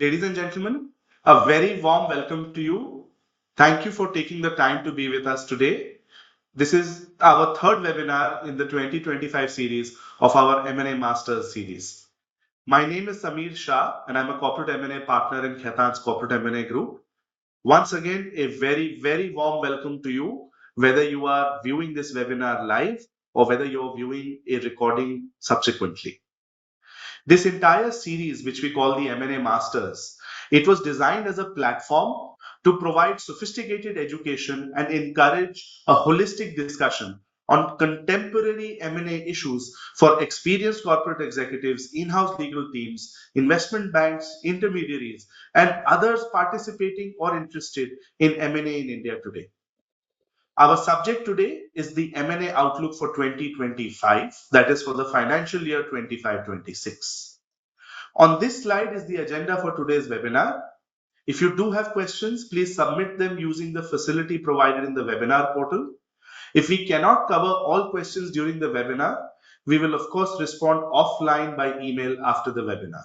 Ladies and gentlemen, a very warm welcome to you. Thank you for taking the time to be with us today. This is our third webinar in the 2025 series of our M&A Masters series. My name is Samir Shah, and I'm a corporate M&A partner in Khaitan's corporate M&A group. Once again, a very warm welcome to you, whether you are viewing this webinar live or whether you're viewing a recording subsequently. This entire series, which we call the M&A Masters, it was designed as a platform to provide sophisticated education and encourage a holistic discussion on contemporary M&A issues for experienced corporate executives, in-house legal teams, investment banks, intermediaries, and others participating or interested in M&A in India today. Our subject today is the M&A Outlook for 2025, that is for the financial year 25-26. On this slide is the agenda for today's webinar. If you do have questions, please submit them using the facility provided in the webinar portal. If we cannot cover all questions during the webinar, we will of course respond offline by email after the webinar.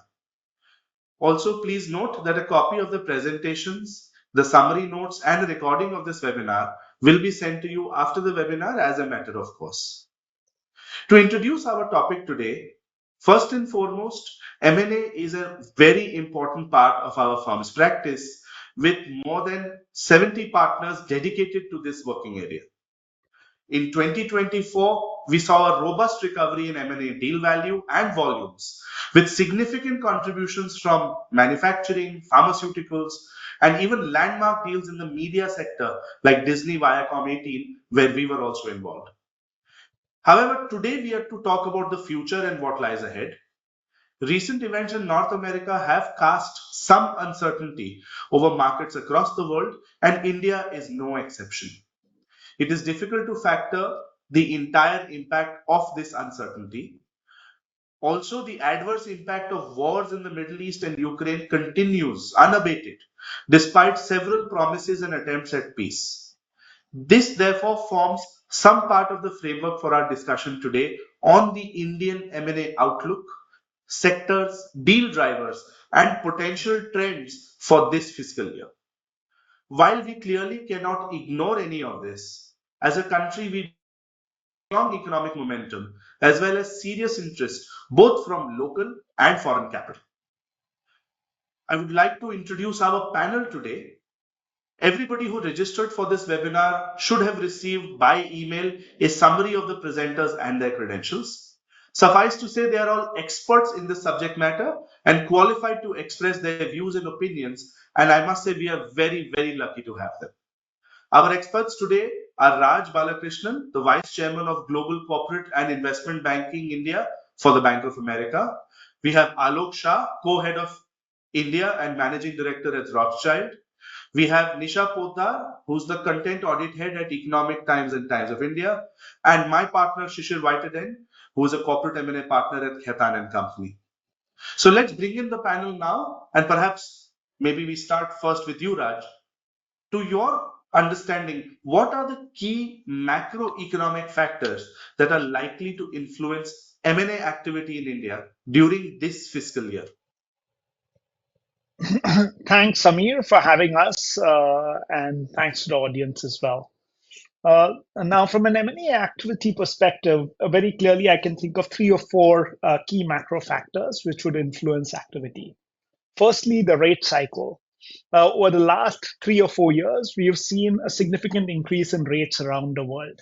Also, please note that a copy of the presentations, the summary notes, and a recording of this webinar will be sent to you after the webinar as a matter of course. To introduce our topic today, first and foremost, M&A is a very important part of our firm's practice with more than 70 partners dedicated to this working area. In 2024, we saw a robust recovery in M&A deal value and volumes, with significant contributions from manufacturing, pharmaceuticals, and even landmark deals in the media sector like Disney Viacom 18, where we were also involved. However, today we are to talk about the future and what lies ahead. Recent events in North America have cast some uncertainty over markets across the world, and India is no exception. It is difficult to factor the entire impact of this uncertainty. Also, the adverse impact of wars in the Middle East and Ukraine continues unabated, despite several promises and attempts at peace. This therefore forms some part of the framework for our discussion today on the Indian M&A outlook, sectors, deal drivers, and potential trends for this fiscal year. While we clearly cannot ignore any of this, as a country we have strong economic momentum as well as serious interest both from local and foreign capital. I would like to introduce our panel today. Everybody who registered for this webinar should have received by email a summary of the presenters and their credentials. Suffice to say, they are all experts in the subject matter and qualified to express their views and opinions. And I must say, we are very lucky to have them. Our experts today are Raj Balakrishnan, the Vice Chairman of Global Corporate and Investment Banking India for the Bank of America. We have Alok Shah, Co-Head of India and Managing Director at Rothschild. We have Nisha Poddar, who's the Content Audit Head at Economic Times and Times of India, and my partner Shishir Whiteaden, who is a corporate M&A partner at Khaitan and Company. So let's bring in the panel now, and perhaps maybe we start first with you, Raj. To your understanding, what are the key macroeconomic factors that are likely to influence M&A activity in India during this fiscal year? Thanks, Samir, for having us, and thanks to the audience as well. Now, from an M&A activity perspective, very clearly I can think of three or four key macro factors which would influence activity. Firstly, the rate cycle. Over the last 3 or 4 years, we have seen a significant increase in rates around the world.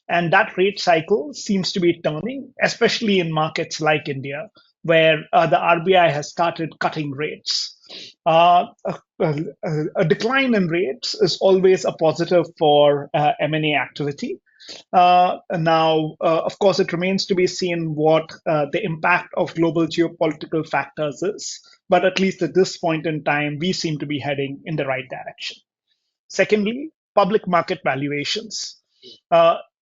And that rate cycle seems to be turning, especially in markets like India, where the RBI has started cutting rates. A decline in rates is always a positive for M&A activity. Of course, it remains to be seen what the impact of global geopolitical factors is. But at least at this point in time, we seem to be heading in the right direction. Secondly, public market valuations.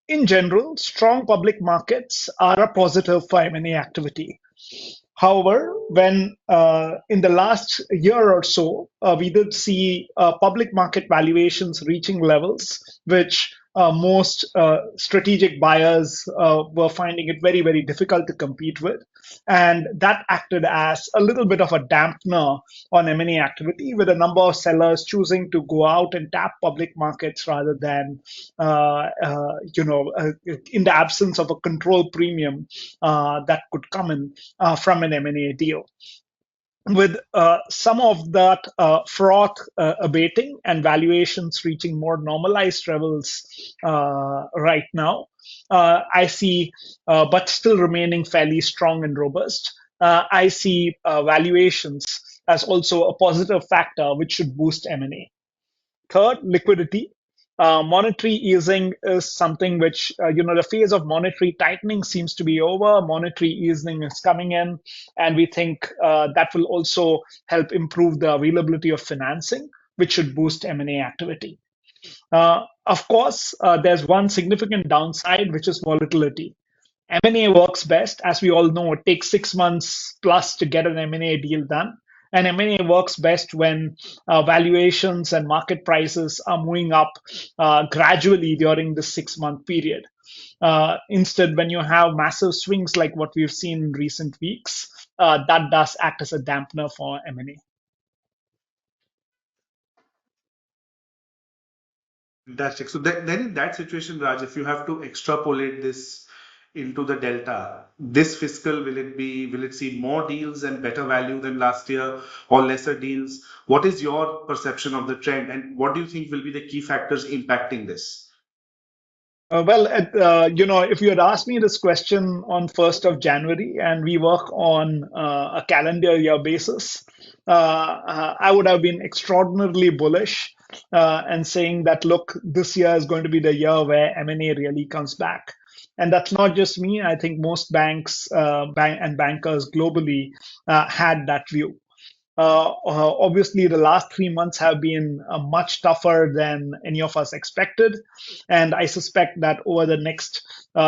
In general, strong public markets are a positive for M&A activity. However, when in the last year or so, we did see public market valuations reaching levels which most strategic buyers were finding it very, very difficult to compete with. And that acted as a little bit of a dampener on M&A activity, with a number of sellers choosing to go out and tap public markets rather than, in the absence of a control premium that could come in from an M&A deal. With some of that froth abating and valuations reaching more normalized levels right now, I see, but still remaining fairly strong and robust. I see valuations as also a positive factor which should boost M&A. Third, liquidity. Monetary easing is something which, the phase of monetary tightening seems to be over. Monetary easing is coming in, and we think that will also help improve the availability of financing, which should boost M&A activity. Of course, there's one significant downside, which is volatility. M&A works best, as we all know. It takes 6 months plus to get an M&A deal done. And M&A works best when valuations and market prices are moving up gradually during the 6 month period. Instead, when you have massive swings like what we've seen in recent weeks, that does act as a dampener for M&A. Fantastic. So then in that situation, Raj, if you have to extrapolate this into the delta, this fiscal, will it see more deals and better value than last year or lesser deals? What is your perception of the trend, and what do you think will be the key factors impacting this? If you had asked me this question on 1st of January and we work on a calendar year basis, I would have been extraordinarily bullish and saying that, look, this year is going to be the year where M&A really comes back. And that's not just me. I think most banks and bankers globally had that view. Obviously, the last 3 months have been much tougher than any of us expected. And I suspect that over the next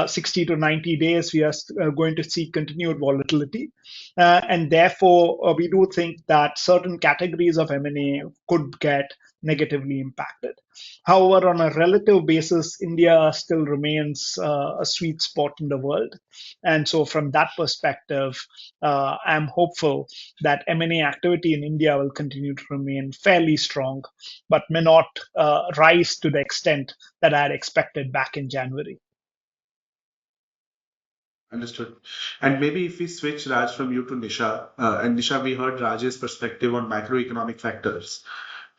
60 to 90 days, we are going to see continued volatility. And therefore, we do think that certain categories of M&A could get negatively impacted. However, on a relative basis, India still remains a sweet spot in the world. And so, from that perspective, I'm hopeful that M&A activity in India will continue to remain fairly strong, but may not rise to the extent that I had expected back in January. Understood. And maybe if we switch, Raj, from you to Nisha, and Nisha, we heard Raj's perspective on macroeconomic factors.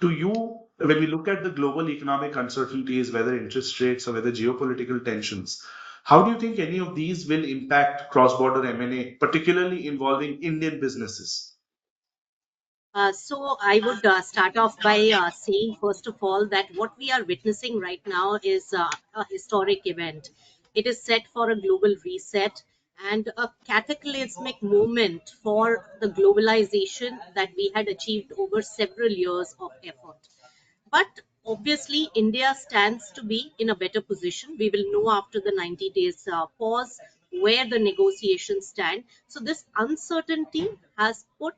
To you, when we look at the global economic uncertainties, whether interest rates or whether geopolitical tensions, how do you think any of these will impact cross-border M&A, particularly involving Indian businesses? So I would start off by saying, first of all, that what we are witnessing right now is a historic event. It is set for a global reset and a cataclysmic moment for the globalization that we had achieved over several years of effort. But obviously, India stands to be in a better position. We will know after the 90 days pause where the negotiations stand. So, this uncertainty has put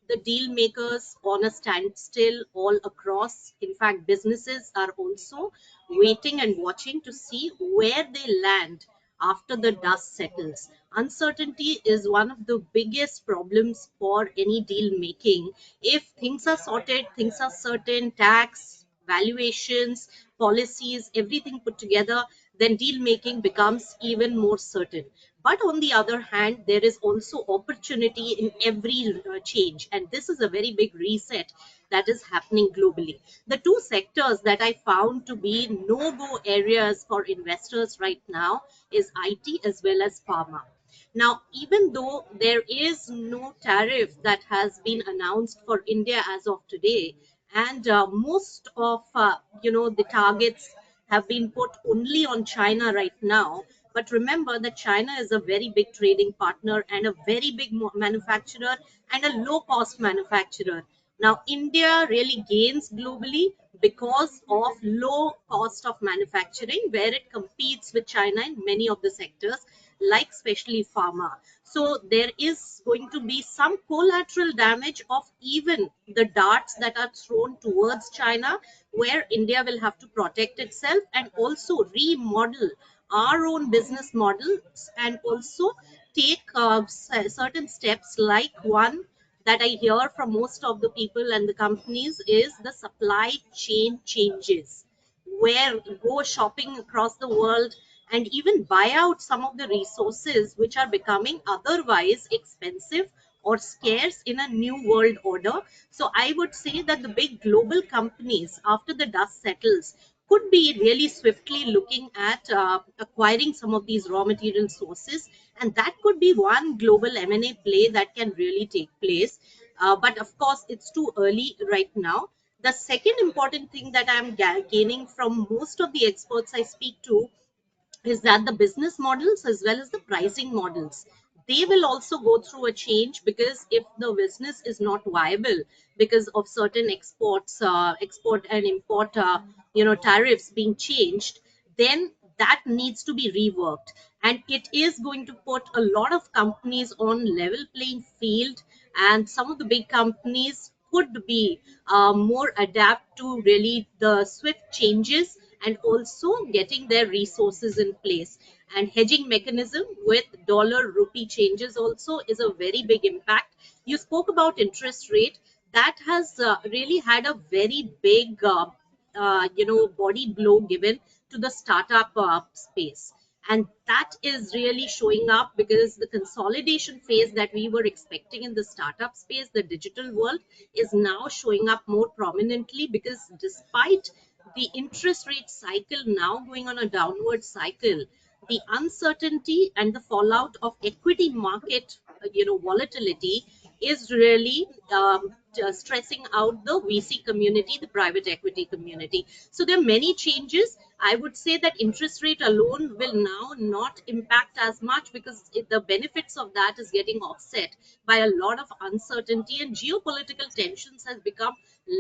the deal makers on a standstill all across. In fact, businesses are also waiting and watching to see where they land after the dust settles. Uncertainty is one of the biggest problems for any deal making. If things are sorted, things are certain, tax, valuations, policies, everything put together, then deal making becomes even more certain. But on the other hand, there is also opportunity in every change, and this is a very big reset that is happening globally. The two sectors that I found to be no go areas for investors right now is IT as well as pharma. Now, even though there is no tariff that has been announced for India as of today, and most of the targets have been put only on China right now. But remember that China is a very big trading partner and a very big manufacturer and a low cost manufacturer. Now, India really gains globally because of low cost of manufacturing, where it competes with China in many of the sectors. like especially pharma. So there is going to be some collateral damage of even the darts that are thrown towards China, where India will have to protect itself and also remodel our own business models, and also take certain steps, like one that I hear from most of the people and the companies is the supply chain changes, where go shopping across the world and even buy out some of the resources which are becoming otherwise expensive or scarce in a new world order. So I would say that the big global companies, after the dust settles, could be really swiftly looking at acquiring some of these raw material sources, and that could be one global M&A play that can really take place. But of course, it's too early right now. The second important thing that I'm gaining from most of the experts I speak to is that the business models as well as the pricing models, they will also go through a change, because if the business is not viable because of certain export and import tariffs being changed, then that needs to be reworked, and it is going to put a lot of companies on level playing field, and some of the big companies could be more adapt to really the swift changes, and also getting their resources in place. And hedging mechanism with dollar rupee changes also is a very big impact. You spoke about interest rate. That has really had a very big body blow given to the startup space, and that is really showing up because the consolidation phase that we were expecting in the startup space, the digital world, is now showing up more prominently, because despite the interest rate cycle now going on a downward cycle, the uncertainty and the fallout of equity market volatility is really stressing out the VC community, the private equity community. So there are many changes. I would say that interest rate alone will now not impact as much, because the benefits of that is getting offset by a lot of uncertainty, and geopolitical tensions has become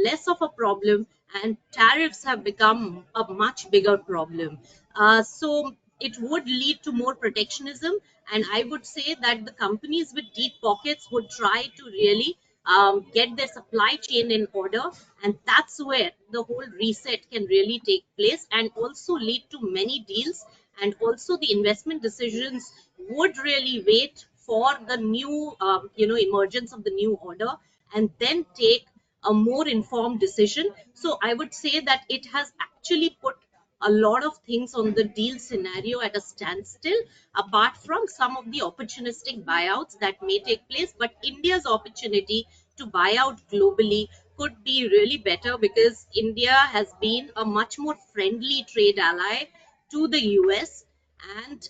less of a problem, and tariffs have become a much bigger problem. So it would lead to more protectionism, and I would say that the companies with deep pockets would try to really get their supply chain in order, and that's where the whole reset can really take place and also lead to many deals. And also the investment decisions would really wait for the new emergence of the new order, and then take a more informed decision. So I would say that it has actually put a lot of things on the deal scenario at a standstill, apart from some of the opportunistic buyouts that may take place. But India's opportunity to buy out globally could be really better, because India has been a much more friendly trade ally to the US, and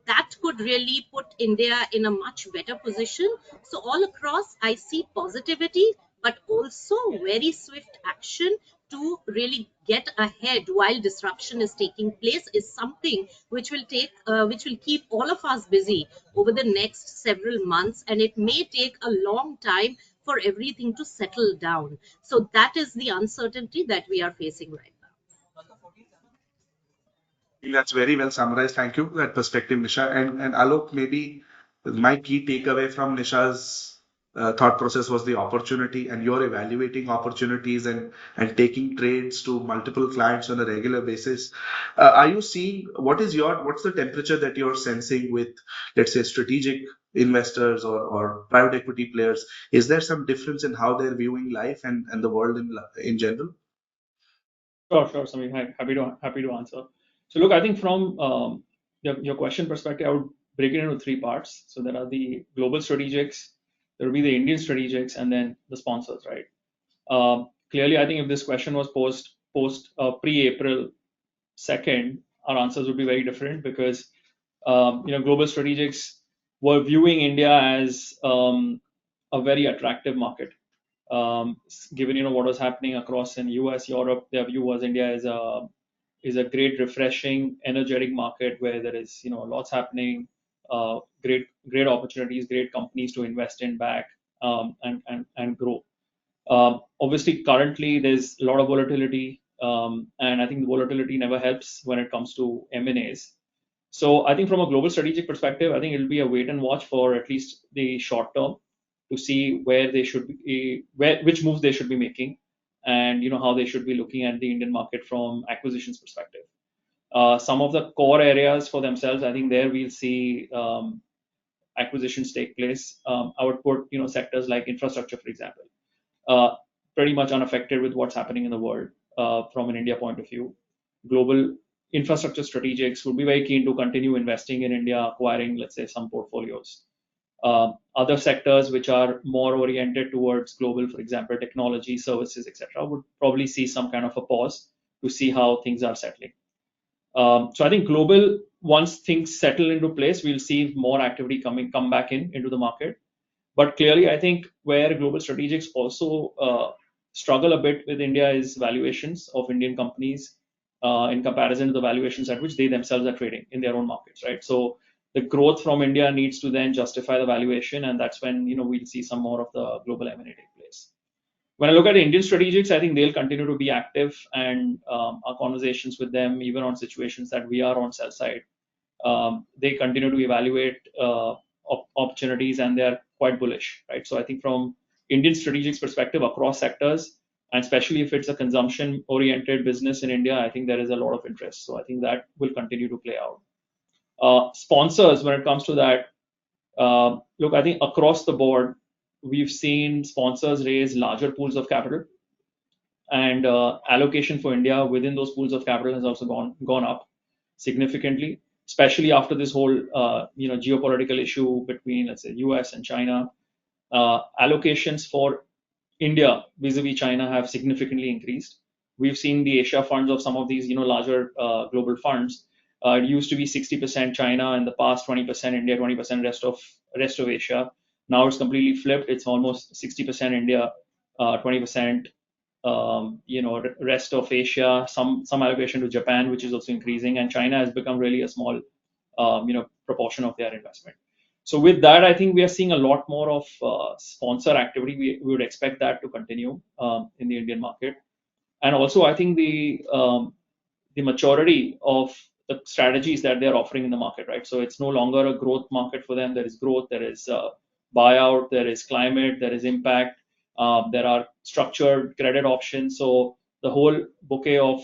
that could really put India in a much better position. So, all across, I see positivity, but also very swift action to really get ahead while disruption is taking place is something which will keep all of us busy over the next several months, and it may take a long time for everything to settle down. So that is the uncertainty that we are facing right now. Think that's very well summarized. Thank you for that perspective, Nisha. And Alok, maybe my key takeaway from Nisha's thought process was the opportunity, and you're evaluating opportunities and taking trades to multiple clients on a regular basis. Are you seeing what's the temperature that you're sensing with, let's say, strategic investors or private equity players? Is there some difference in how they're viewing life and the world in general? Sure, sure, Samir. Happy to answer. So look, I think from your question perspective, I would break it into three parts. So there are the global strategics, there will be the Indian strategics, and then the sponsors, right? Clearly, I think if this question was post pre-April 2nd, our answers would be very different, because global strategics were viewing India as a very attractive market, given what was happening across in US, Europe. Their view was India is a great, refreshing, energetic market where there is lots happening, great opportunities, great companies to invest in back, and grow. Obviously, currently there's a lot of volatility, and I think the volatility never helps when it comes to M&As. So I think from a global strategic perspective, I think it'll be a wait and watch for at least the short term to see where they should be, which moves they should be making, and how they should be looking at the Indian market from acquisitions perspective. Some of the core areas for themselves, I think there we'll see acquisitions take place. I would put sectors like infrastructure, for example, uh, pretty much unaffected with what's happening in the world from an India point of view. Global infrastructure strategics would be very keen to continue investing in India, acquiring, let's say, some portfolios. Other sectors which are more oriented towards global, for example, technology, services, etc., would probably see some kind of a pause to see how things are settling. So I think global, once things settle into place, we'll see more activity come back into the market. But clearly, I think where global strategics also struggle a bit with India is valuations of Indian companies in comparison to the valuations at which they themselves are trading in their own markets, right? So the growth from India needs to then justify the valuation, and that's when we'll see some more of the global M&A take place. When I look at Indian strategics, I think they'll continue to be active, and our conversations with them, even on situations that we are on sell side, they continue to evaluate opportunities, and they're quite bullish, right? So I think from Indian strategics perspective across sectors, and especially if it's a consumption oriented business in India, I think there is a lot of interest. So I think that will continue to play out. Sponsors, when it comes to that, look, I think across the board, we've seen sponsors raise larger pools of capital, and allocation for India within those pools of capital has also gone up significantly, especially after this whole geopolitical issue between, let's say, US and China. Allocations for India vis-a-vis China have significantly increased. We've seen the Asia funds of some of these larger global funds. It used to be 60% China in the past, 20% India, 20% rest of Asia. Now it's completely flipped. It's almost 60% India, 20% rest of Asia, some allocation to Japan, which is also increasing, and China has become really a small proportion of their investment. So with that, I think we are seeing a lot more of sponsor activity. We would expect that to continue in the Indian market, and also I think the maturity of the strategies that they're offering in the market, right? So it's no longer a growth market for them. There is growth, there is buyout, there is climate, there is impact, there are structured credit options. So the whole bouquet of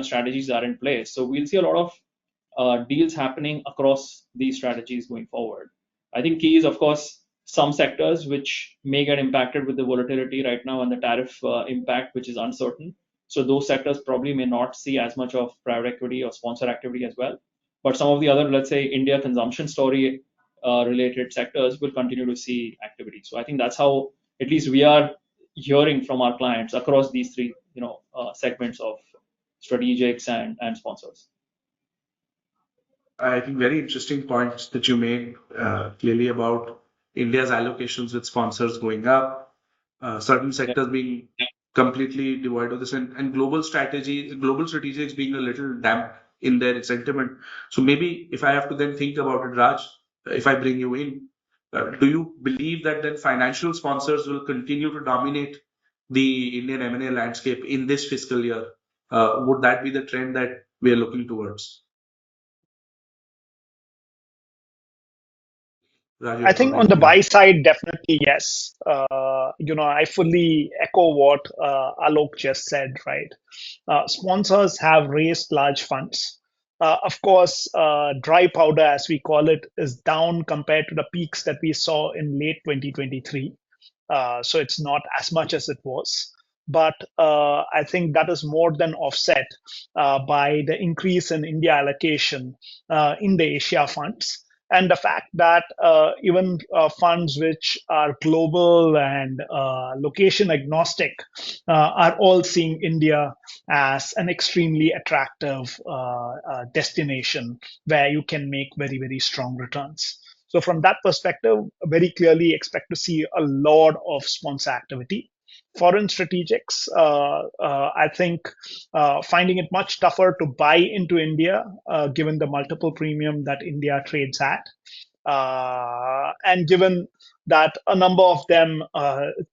strategies are in place. So we'll see a lot of deals happening across these strategies going forward. I think key is, of course, some sectors which may get impacted with the volatility right now and the tariff impact, which is uncertain. So those sectors probably may not see as much of private equity or sponsor activity as well. But some of the other, let's say, India consumption story related sectors will continue to see activity. So I think that's how at least we are hearing from our clients across these three, segments of strategics and sponsors. I think very interesting points that you made clearly about India's allocations with sponsors going up, certain Yeah. sectors being completely devoid of this, and global strategics being a little damp in their sentiment. So maybe if I have to then think about it, Raj, if I bring you in, do you believe that then financial sponsors will continue to dominate the Indian M&A landscape in this fiscal year? Would that be the trend that we are looking towards? Raj, I you're think probably on the muted. buy side, definitely yes. I fully echo what Alok just said, right? Sponsors have raised large funds. Of course, dry powder, as we call it, is down compared to the peaks that we saw in late 2023. So it's not as much as it was. But I think that is more than offset by the increase in India allocation in the Asia funds. And the fact that even funds which are global and location agnostic are all seeing India as an extremely attractive destination where you can make very, very strong returns. So from that perspective, very clearly expect to see a lot of sponsor activity. Foreign strategics, I think finding it much tougher to buy into India, given the multiple premium that India trades at. And given that a number of them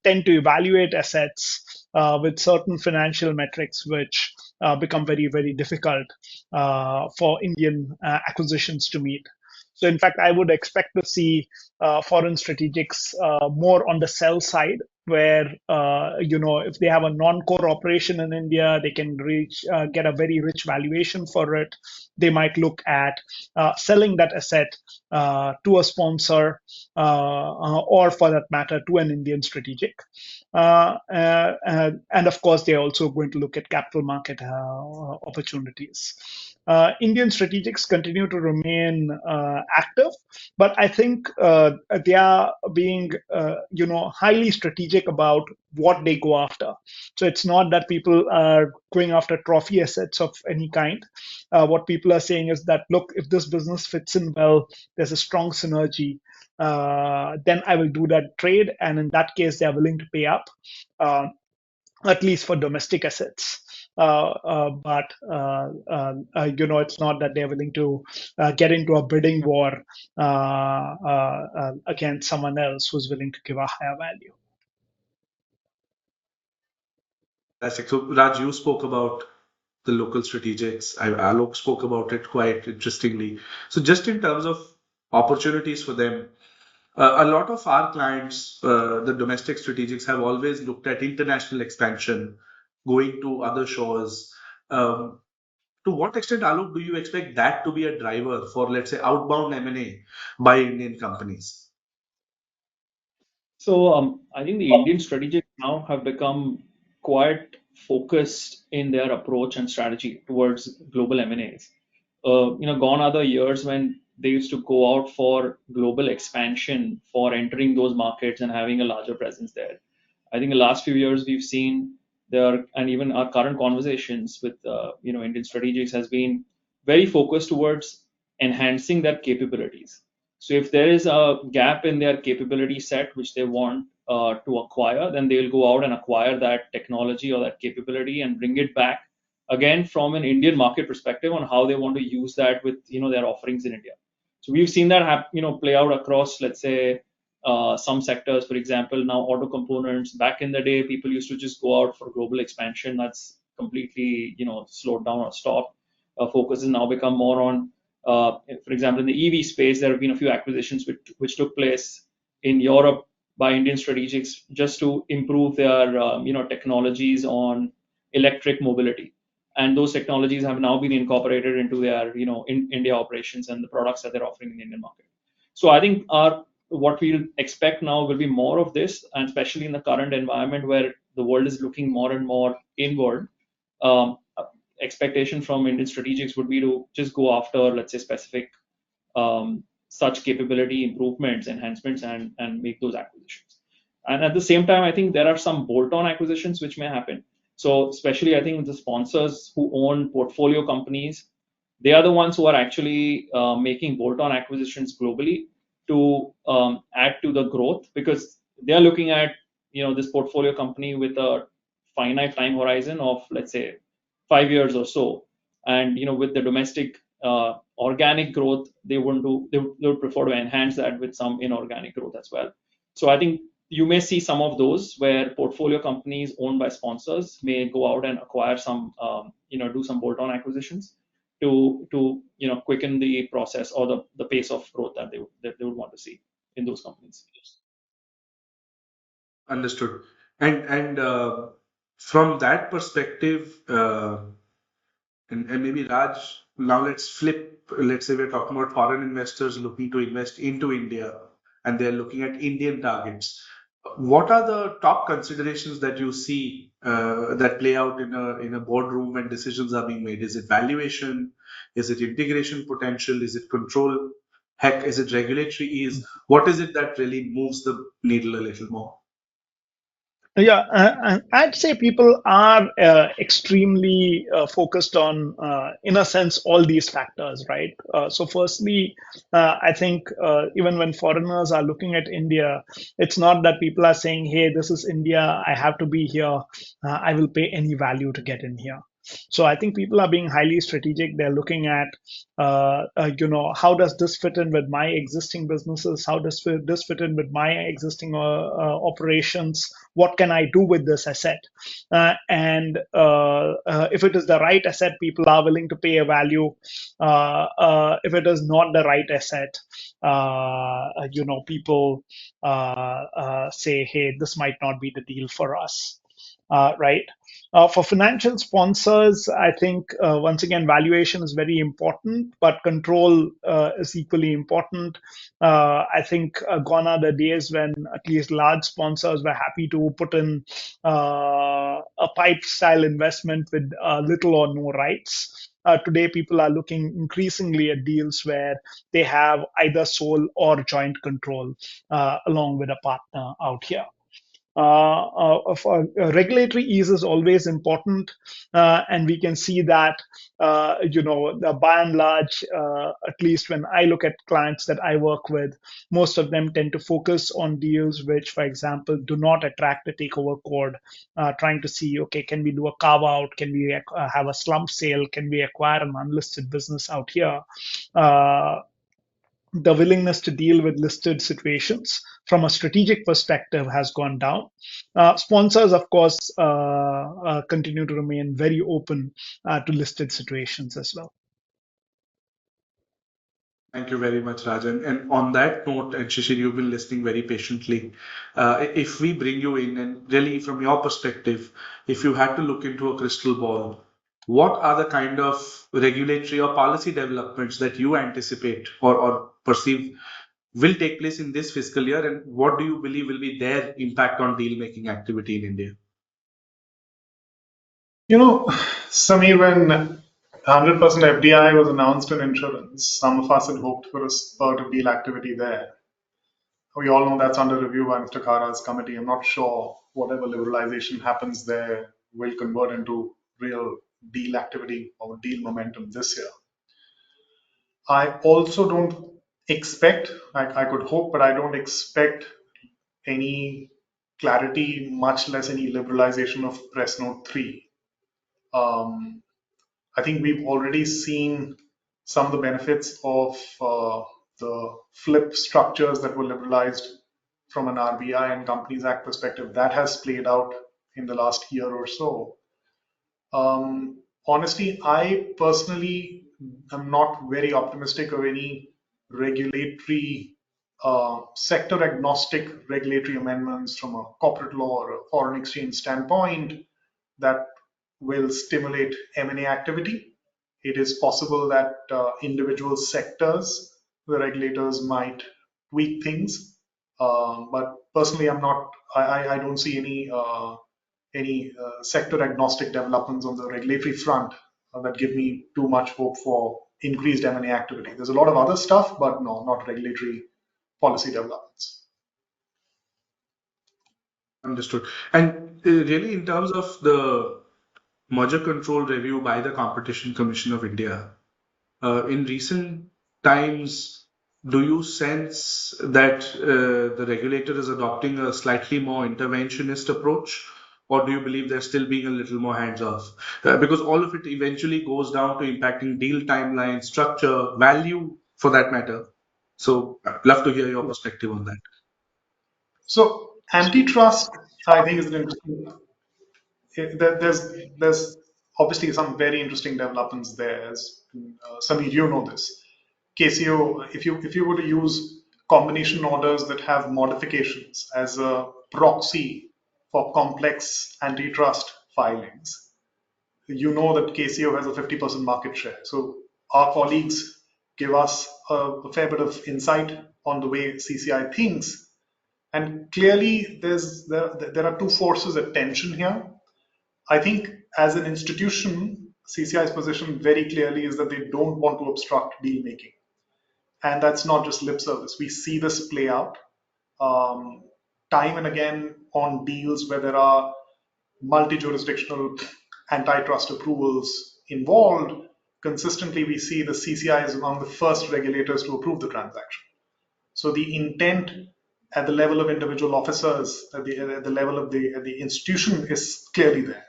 tend to evaluate assets with certain financial metrics which become very, very difficult for Indian acquisitions to meet. So, in fact, I would expect to see foreign strategics more on the sell side, where if they have a non-core operation in India, they can get a very rich valuation for it. They might look at selling that asset to a sponsor, or for that matter, to an Indian strategic. And of course, they're also going to look at capital market opportunities. Indian strategics continue to remain active, but I think they are being, highly strategic about what they go after. So it's not that people are going after trophy assets of any kind. What people are saying is that, look, if this business fits in well, there's a strong synergy, then I will do that trade. And in that case, they are willing to pay up, uh, at least for domestic assets. But it's not that they're willing to get into a bidding war against someone else who's willing to give a higher value. Fantastic. So, Raj, you spoke about the local strategics. Alok spoke about it quite interestingly. So, just in terms of opportunities for them, a lot of our clients, the domestic strategics, have always looked at international expansion, going to other shores. Um, to what extent, Alok, do you expect that to be a driver for, let's say, outbound M&A by Indian companies? So I think the Indian strategics now have become quite focused in their approach and strategy towards global M&As. Gone are the years when they used to go out for global expansion for entering those markets and having a larger presence there. I think the last few years we've seen there, and even our current conversations with Indian strategics has been very focused towards enhancing their capabilities. So if there is a gap in their capability set which they want to acquire, then they will go out and acquire that technology or that capability and bring it back again from an Indian market perspective on how they want to use that with their offerings in India. So we've seen that play out across, let's say, some sectors. For example, now auto components. Back in the day, people used to just go out for global expansion. That's completely slowed down or stopped. Focus has now become more on, for example, in the EV space, there have been a few acquisitions which took place in Europe by Indian strategics just to improve their technologies on electric mobility. And those technologies have now been incorporated into their in India operations and the products that they're offering in the Indian market. So I think what we'll expect now will be more of this, and especially in the current environment where the world is looking more and more inward. Um, Expectation from Indian strategics would be to just go after, let's say, specific such capability improvements, enhancements, and make those acquisitions. And at the same time, I think there are some bolt-on acquisitions which may happen. So especially, I think the sponsors who own portfolio companies, they are the ones who are actually making bolt-on acquisitions globally to add to the growth, because they are looking at this portfolio company with a finite time horizon of, let's say, 5 years or so, and with the domestic organic growth, they would prefer to enhance that with some inorganic growth as well. So I think you may see some of those where portfolio companies owned by sponsors may go out and acquire some do some bolt-on acquisitions to quicken the process or the pace of growth that they would want to see in those companies. Understood. And from that perspective, and maybe Raj, now let's flip. Let's say we're talking about foreign investors looking to invest into India and they're looking at Indian targets. What are the top considerations that you see that play out in a boardroom when decisions are being made? Is it valuation? Is it integration potential? Is it control? Heck, is it regulatory ease? What is it that really moves the needle a little more? Yeah, and I'd say people are extremely focused on, in a sense, all these factors, right? So, firstly, I think even when foreigners are looking at India, it's not that people are saying, hey, this is India, I have to be here, I will pay any value to get in here. So I think people are being highly strategic. They're looking at, how does this fit in with my existing businesses? How does this fit in with my existing operations? What can I do with this asset? And if it is the right asset, people are willing to pay a value. If it is not the right asset, people say, hey, this might not be the deal for us. Right. For financial sponsors, I think once again, valuation is very important, but control is equally important. I think gone are the days when at least large sponsors were happy to put in a pipe style investment with little or no rights. Today, people are looking increasingly at deals where they have either sole or joint control along with a partner out here. Regulatory ease is always important, and we can see that, by and large, at least when I look at clients that I work with, most of them tend to focus on deals which, for example, do not attract a takeover code, trying to see, okay, can we do a carve out? Can we have a slump sale? Can we acquire an unlisted business out here? Uh, the willingness to deal with listed situations from a strategic perspective has gone down. Sponsors, of course, continue to remain very open to listed situations as well. Thank you very much, Rajan. And on that note, and Shishir, you've been listening very patiently. If we bring you in, and really from your perspective, if you had to look into a crystal ball, what are the kind of regulatory or policy developments that you anticipate or perceive will take place in this fiscal year, and what do you believe will be their impact on deal making activity in India? You know, Samir, when 100% FDI was announced in insurance, some of us had hoped for a spurt of deal activity there. We all know that's under review by Mr. Khara's committee. I'm not sure whatever liberalization happens there will convert into real deal activity or deal momentum this year. I also don't expect, I could hope, but I don't expect any clarity, much less any liberalization of Press Note 3. Um, I think we've already seen some of the benefits of the flip structures that were liberalized from an RBI and Companies Act perspective. That has played out in the last year or so. Honestly, I personally am not very optimistic of any regulatory, sector agnostic regulatory amendments from a corporate law or a foreign exchange standpoint that will stimulate M&A activity. It is possible that individual sectors, the regulators might tweak things, but personally, I don't see any sector agnostic developments on the regulatory front that give me too much hope for increased M&A activity. There's a lot of other stuff, but no, not regulatory policy developments. Understood. And really, in terms of the merger control review by the Competition Commission of India, in recent times, do you sense that the regulator is adopting a slightly more interventionist approach, or do you believe they're still being a little more hands-off? Because all of it eventually goes down to impacting deal timeline, structure, value, for that matter. So, I'd love to hear your perspective on that. So antitrust, I think, is an interesting. There's obviously some very interesting developments there. As Samir, you know this. KCO, if you were to use combination orders that have modifications as a proxy for complex antitrust filings, you know that KCO has a 50% market share. So our colleagues give us a fair bit of insight on the way CCI thinks, and clearly there are two forces at tension here. I think as an institution, CCI's position very clearly is that they don't want to obstruct deal making. And that's not just lip service. We see this play out um, time and again on deals where there are multi-jurisdictional antitrust approvals involved. Consistently, we see the CCI is among the first regulators to approve the transaction. So the intent at the level of individual officers, at the level of the institution is clearly there.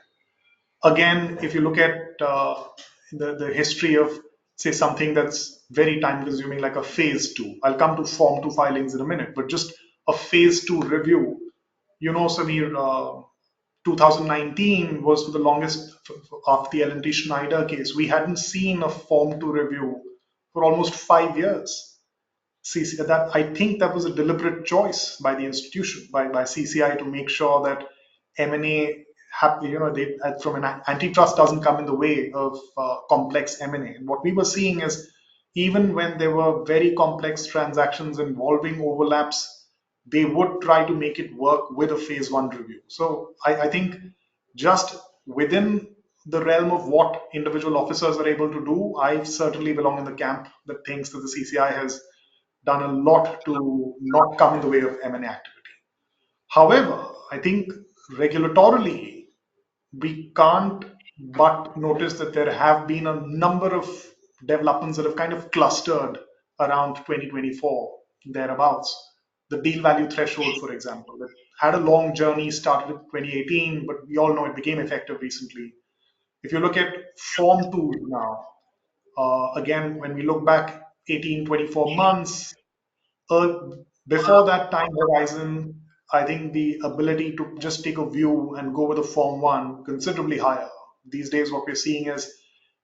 Again, if you look at the history of, say, something that's very time consuming, like a phase two, I'll come to Form 2 filings in a minute, but just a phase two review, Samir, 2019 was for the longest of the L&T Schneider case. We hadn't seen a Form 2 review for almost 5 years. That I think that was a deliberate choice by the institution, by CCI, to make sure that M&A, from an antitrust doesn't come in the way of complex M&A. And what we were seeing is, even when there were very complex transactions involving overlaps, they would try to make it work with a phase one review. So I think, just within the realm of what individual officers are able to do, I certainly belong in the camp that thinks that the CCI has done a lot to not come in the way of M&A activity. However, I think regulatorily, we can't but notice that there have been a number of developments that have kind of clustered around 2024, thereabouts. The deal value threshold, for example, that had a long journey, started in 2018, but we all know it became effective recently. If you look at Form 2 now, again, when we look back 18, 24 months, uh, before that time horizon, I think the ability to just take a view and go with a Form 1 considerably higher. These days, what we're seeing is,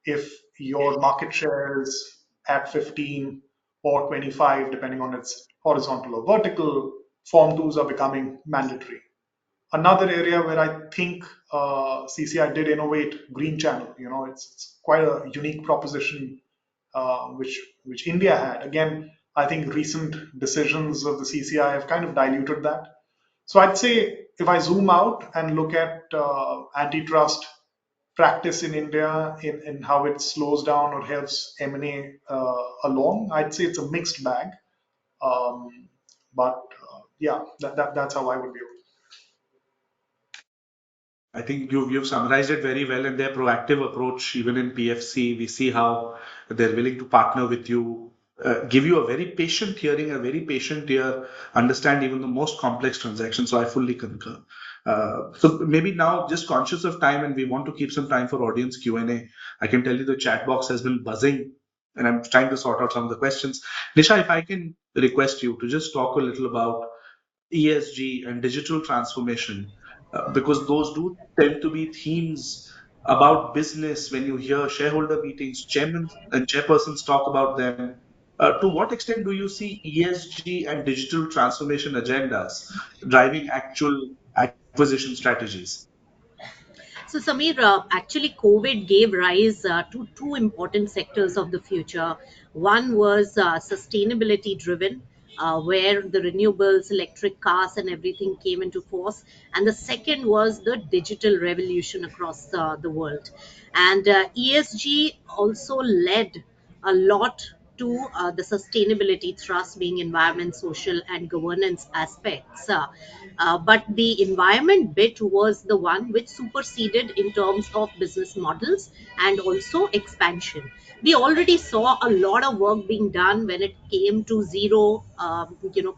if your market share is at 15 or 25, depending on its horizontal or vertical, Form 2s are becoming mandatory. Another area where I think CCI did innovate, Green Channel. It's quite a unique proposition, which India had. Again, I think recent decisions of the CCI have kind of diluted that. So I'd say, if I zoom out and look at antitrust practice in India, in how it slows down or helps M&A along, I'd say it's a mixed bag. Um, but yeah, that's how I would view it. I think you've summarized it very well, and their proactive approach, even in PFC, we see how they're willing to partner with you, give you a very patient hearing, a very patient ear, understand even the most complex transactions. So I fully concur. So maybe now, just conscious of time, and we want to keep some time for audience Q&A. I can tell you the chat box has been buzzing, and I'm trying to sort out some of the questions. Nisha, if I can request you to just talk a little about ESG and digital transformation, because those do tend to be themes about business when you hear shareholder meetings, chairmen and chairpersons talk about them. To what extent do you see ESG and digital transformation agendas driving actual acquisition strategies? So, Samir, actually, COVID gave rise to two important sectors of the future. One was sustainability driven, where the renewables, electric cars, and everything came into force. And the second was the digital revolution across the world. And ESG also led a lot to the sustainability thrust, being environment, social, and governance aspects. But the environment bit was the one which superseded in terms of business models and also expansion. We already saw a lot of work being done when it came to zero,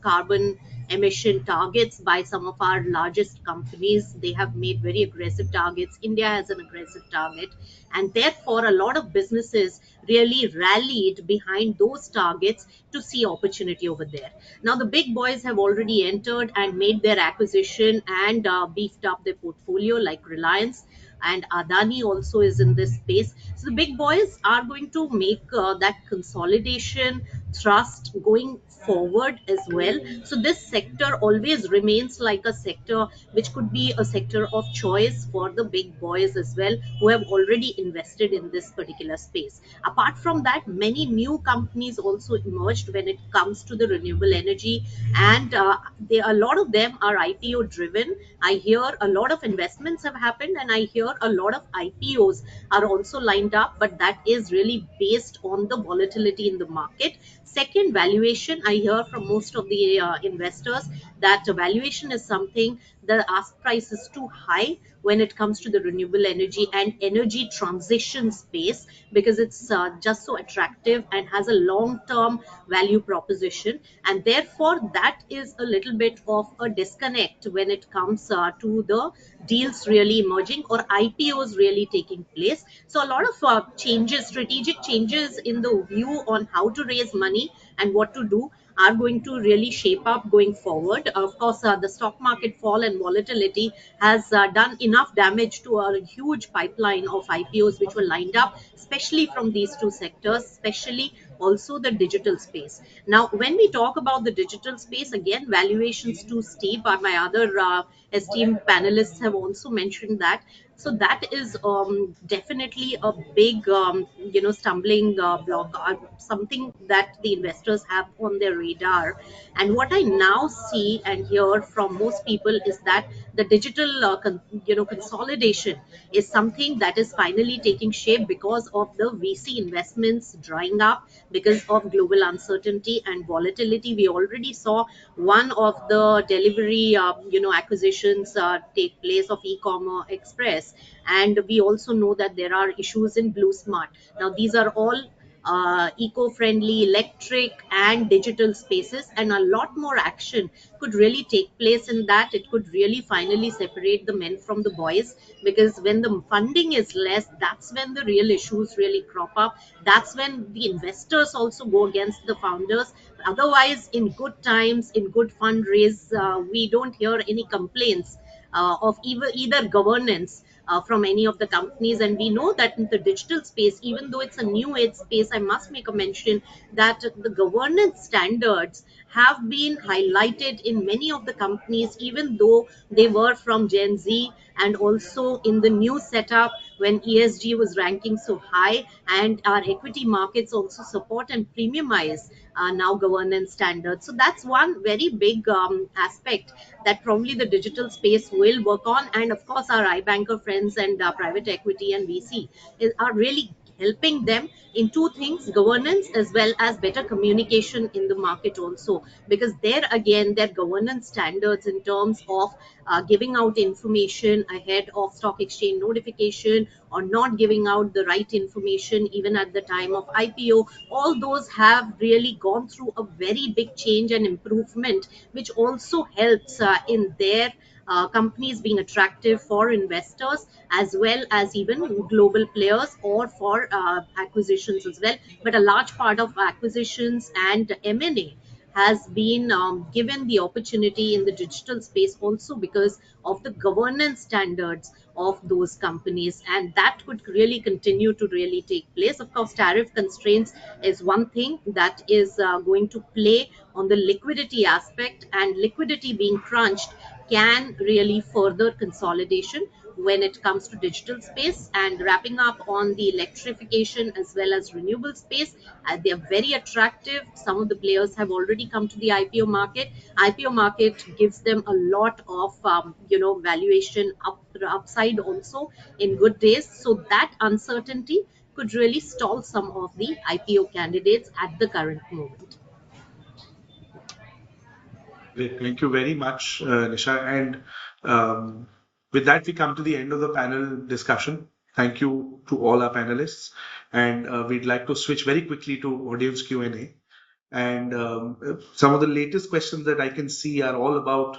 carbon emission targets by some of our largest companies. They have made very aggressive targets. India has an aggressive target, and therefore a lot of businesses really rallied behind those targets to see opportunity over there. Now the big boys have already entered and made their acquisition and beefed up their portfolio, like Reliance, and Adani also is in this space. So the big boys are going to make that consolidation thrust going forward as well. So this sector always remains like a sector which could be a sector of choice for the big boys as well, who have already invested in this particular space. Apart from that, many new companies also emerged when it comes to the renewable energy, and a lot of them are IPO driven. I hear a lot of investments have happened, and I hear a lot of IPOs are also lined up, but that is really based on the volatility in the market. Second, valuation, I I hear from most of the investors that valuation is something, the ask price is too high when it comes to the renewable energy and energy transition space, because it's just so attractive and has a long term value proposition, and therefore that is a little bit of a disconnect when it comes to the deals really emerging or IPOs really taking place. So a lot of changes, strategic changes in the view on how to raise money and what to do are going to really shape up going forward. Of course, the stock market fall and volatility has done enough damage to a huge pipeline of IPOs which were lined up, especially from these two sectors, especially also the digital space. Now, when we talk about the digital space, again, valuations too steep. My other esteemed panelists have also mentioned that. So that is definitely a big, stumbling block, something that the investors have on their radar. And what I now see and hear from most people is that the digital, consolidation is something that is finally taking shape because of the VC investments drying up, because of global uncertainty and volatility. We already saw one of the delivery, acquisitions take place of e-commerce express, and we also know that there are issues in Blue Smart. Now, these are all eco-friendly, electric, and digital spaces, and a lot more action could really take place in that. It could really finally separate the men from the boys, because when the funding is less, that's when the real issues really crop up. That's when the investors also go against the founders. Otherwise, in good times, in good fundraise, we don't hear any complaints of either governance from any of the companies. And we know that in the digital space, even though it's a new age space, I must make a mention that the governance standards have been highlighted in many of the companies, even though they were from Gen Z, and also in the new setup when ESG was ranking so high, and our equity markets also support and premiumize now governance standards. So that's one very big aspect that probably the digital space will work on. And of course, our iBanker friends and private equity and VC are really helping them in two things: governance as well as better communication in the market also, because there again their governance standards in terms of giving out information ahead of stock exchange notification, or not giving out the right information even at the time of IPO, all those have really gone through a very big change and improvement, which also helps in their companies being attractive for investors as well as even global players, or for acquisitions as well. But a large part of acquisitions and M&A has been given the opportunity in the digital space also because of the governance standards of those companies, and that could really continue to really take place. Of course, tariff constraints is one thing that is going to play on the liquidity aspect, and liquidity being crunched can really further consolidation when it comes to digital space. And wrapping up on the electrification as well as renewable space, they are very attractive. Some of the players have already come to the IPO market gives them a lot of valuation upside also in good days. So that uncertainty could really stall some of the IPO candidates at the current moment. Great. Thank you very much, Nisha. And um, with that, we come to the end of the panel discussion. Thank you to all our panelists. And we'd like to switch very quickly to audience Q&A. And some of the latest questions that I can see are all about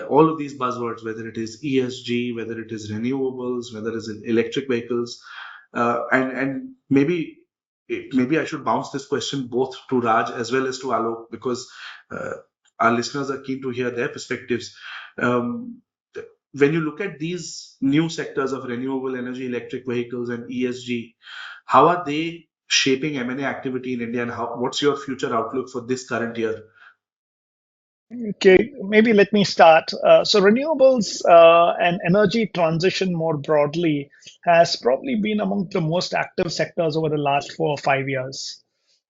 all of these buzzwords, whether it is ESG, whether it is renewables, whether it is electric vehicles, and maybe I should bounce this question both to Raj as well as to Alok, because uh, our listeners are keen to hear their perspectives. Um, when you look at these new sectors of renewable energy, electric vehicles, and ESG, how are they shaping M&A activity in India, and what's your future outlook for this current year? Okay, maybe let me start. So, renewables and energy transition more broadly has probably been among the most active sectors over the last 4 or 5 years.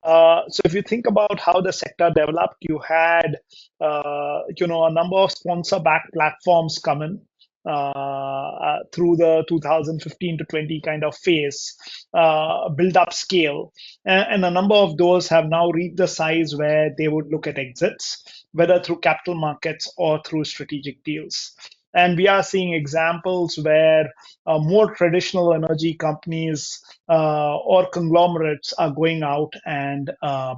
So, if you think about how the sector developed, you had a number of sponsor-backed platforms come in. through the 2015 to 20 kind of phase, build up scale. And a number of those have now reached the size where they would look at exits, whether through capital markets or through strategic deals. And we are seeing examples where more traditional energy companies or conglomerates are going out and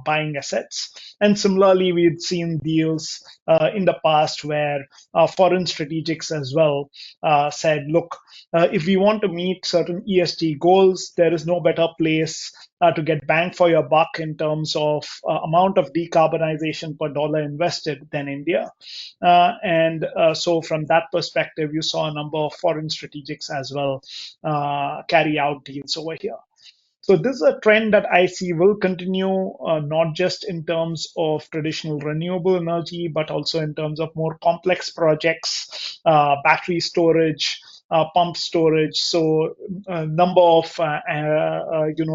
buying assets. And similarly, we've seen deals in the past where foreign strategics as well said, look, if we want to meet certain ESG goals, there is no better place to get bang for your buck in terms of amount of decarbonization per dollar invested than India. So from that perspective, you saw a number of foreign strategics as well carry out deals over here. So this is a trend that I see will continue, not just in terms of traditional renewable energy, but also in terms of more complex projects, battery storage, pump storage. So a number of,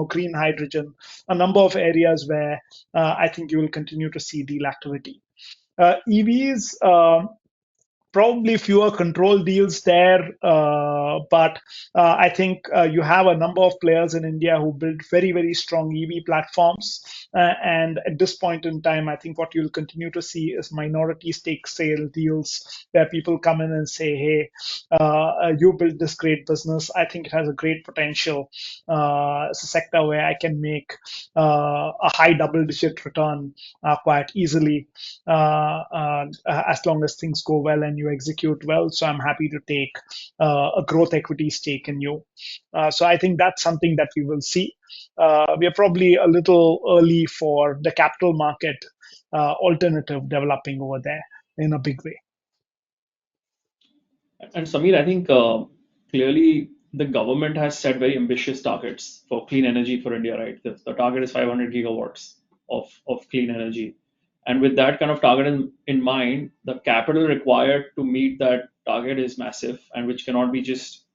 green hydrogen, a number of areas where I think you will continue to see deal activity. EVs, probably fewer control deals there, but I think you have a number of players in India who build very, very strong EV platforms. And at this point in time, I think what you'll continue to see is minority stake sale deals where people come in and say, hey, you built this great business. I think it has a great potential. It's a sector where I can make a high double-digit return quite easily as long as things go well and you execute well. So I'm happy to take a growth equity stake in you. So I think that's something that we will see. We are probably a little early for the capital market alternative developing over there in a big way. And Samir, I think clearly the government has set very ambitious targets for clean energy for India, right? The target is 500 gigawatts of clean energy. And with that kind of target in mind, the capital required to meet that target is massive, and which cannot be just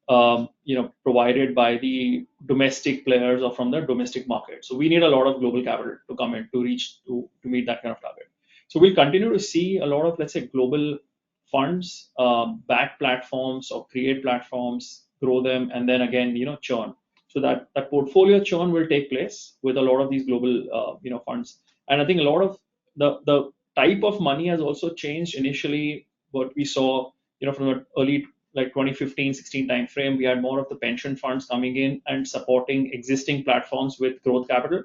provided by the domestic players or from the domestic market. So we need a lot of global capital to come in to reach to meet that kind of target. So we'll continue to see a lot of, let's say, global funds back platforms or create platforms, grow them, and then again, churn. So that portfolio churn will take place with a lot of these global, funds. And I think a lot of the type of money has also changed. Initially, what we saw, from the early like 2015-16 timeframe, we had more of the pension funds coming in and supporting existing platforms with growth capital.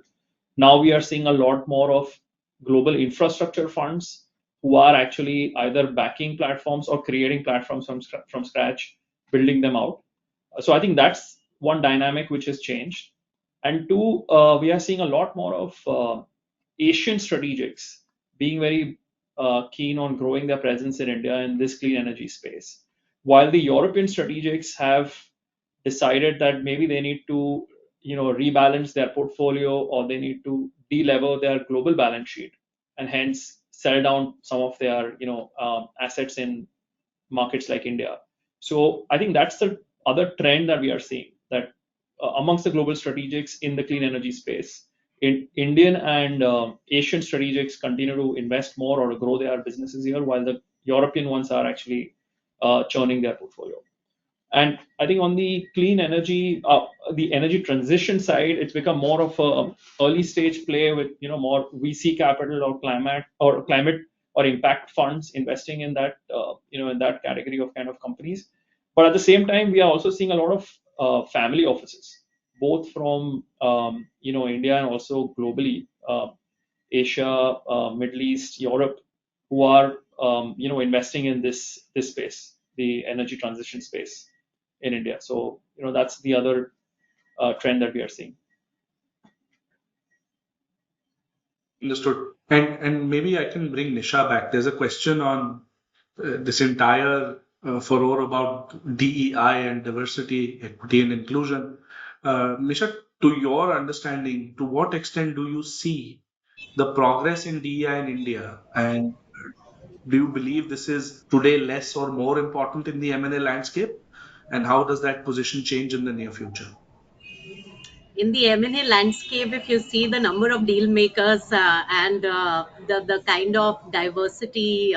Now we are seeing a lot more of global infrastructure funds who are actually either backing platforms or creating platforms from scratch, building them out. So I think that's one dynamic which has changed. And two, we are seeing a lot more of Asian strategics being very keen on growing their presence in India in this clean energy space, while the European strategics have decided that maybe they need to, rebalance their portfolio, or they need to de-lever their global balance sheet, and hence sell down some of their, assets in markets like India. So I think that's the other trend that we are seeing, that amongst the global strategics in the clean energy space, Indian and Asian strategics continue to invest more or to grow their businesses here, while the European ones are actually churning their portfolio. And I think on the clean energy, the energy transition side, it's become more of a early stage play with more VC capital or climate or impact funds investing in that in that category of kind of companies. But at the same time, we are also seeing a lot of family offices, both from India and also globally, Asia, Middle East, Europe, who are investing in this space, the energy transition space in India. So that's the other trend that we are seeing. Understood. And maybe I can bring Nisha back. There's a question on this entire furore about DEI and diversity, equity, and inclusion. Nisha, to your understanding, to what extent do you see the progress in DEI in India? And do you believe this is today less or more important in the M&A landscape? And how does that position change in the near future? In the M&A landscape, if you see the number of deal makers and the kind of diversity,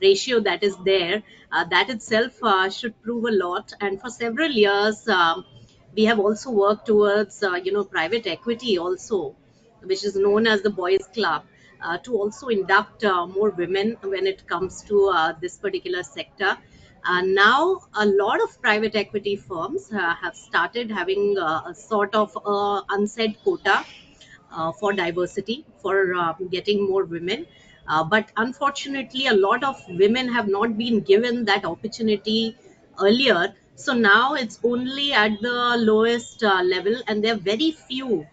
ratio that is there, that itself should prove a lot. And for several years, we have also worked towards, private equity also, which is known as the Boys Club, to also induct more women when it comes to this particular sector. Now, a lot of private equity firms have started having a sort of unsaid quota for diversity, for getting more women. But unfortunately, a lot of women have not been given that opportunity earlier. So now it's only at the lowest level, and there are very few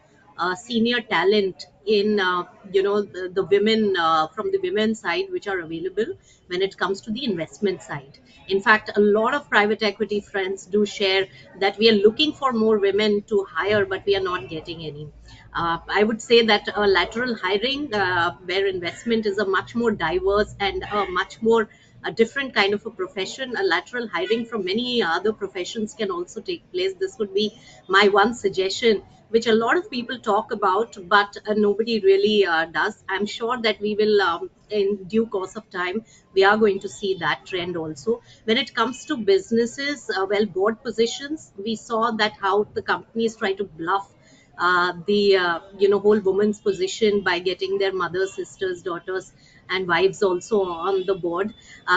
senior talent in the women, from the women side, which are available when it comes to the investment side. In fact, a lot of private equity friends do share that we are looking for more women to hire, but we are not getting any. I would say that lateral hiring, where investment is a much more diverse and a much more a different kind of a profession, a lateral hiring from many other professions can also take place. This would be my one suggestion, which a lot of people talk about, but nobody really does. I'm sure that we will, in due course of time, we are going to see that trend also. When it comes to businesses, well, board positions, we saw that how the companies try to bluff the whole woman's position by getting their mothers, sisters, daughters, and wives also on the board.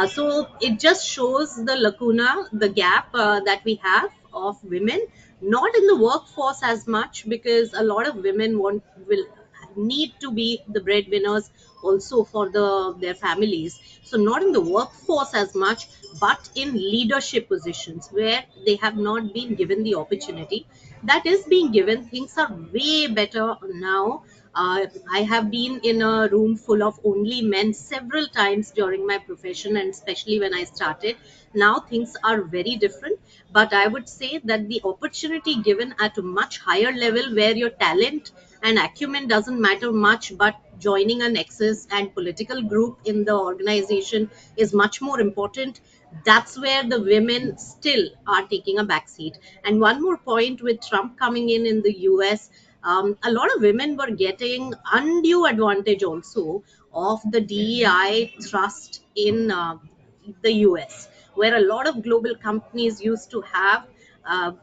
So it just shows the lacuna, the gap that we have of women, not in the workforce as much, because a lot of women will need to be the breadwinners also for their families. So not in the workforce as much, but in leadership positions where they have not been given the opportunity. That is being given. Things are way better now. I have been in a room full of only men several times during my profession, and especially when I started. Now things are very different, but I would say that the opportunity given at a much higher level, where your talent and acumen doesn't matter much, but joining a nexus and political group in the organization is much more important. That's where the women still are taking a backseat. And one more point, with Trump coming in the US, a lot of women were getting undue advantage also of the DEI thrust in the US, where a lot of global companies used to have,